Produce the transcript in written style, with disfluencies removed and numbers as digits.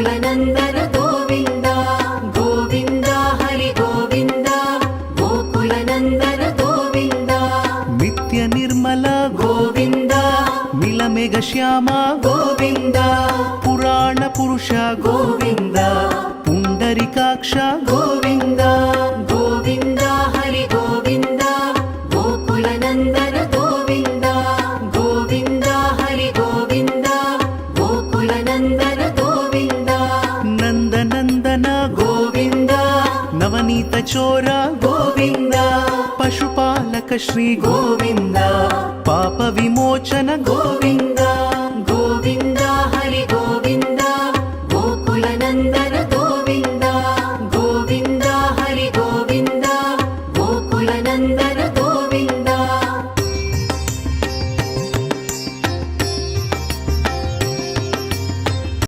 गोकुलनन्दन गोविन्द गोविन्द हरि गोविन्द गोकुलनन्दन गोविन्द नित्य निर्मल गोविन्द नीलमेघ श्याम गोविन्द पुराण पुरुष गोविन्द पुण्डरीकाक्ष गोविन्द गोविन्द हरि गोविन्द गोकुलनन्दन गोविन्द गोविन्द हरि गोविन्द गोकुलनन्दन गोविन्द नन्दनन्दन गोविन्द नवनीत चोर गोविन्द पशुपालक श्री गोविन्द पाप विमोचन गोविन्द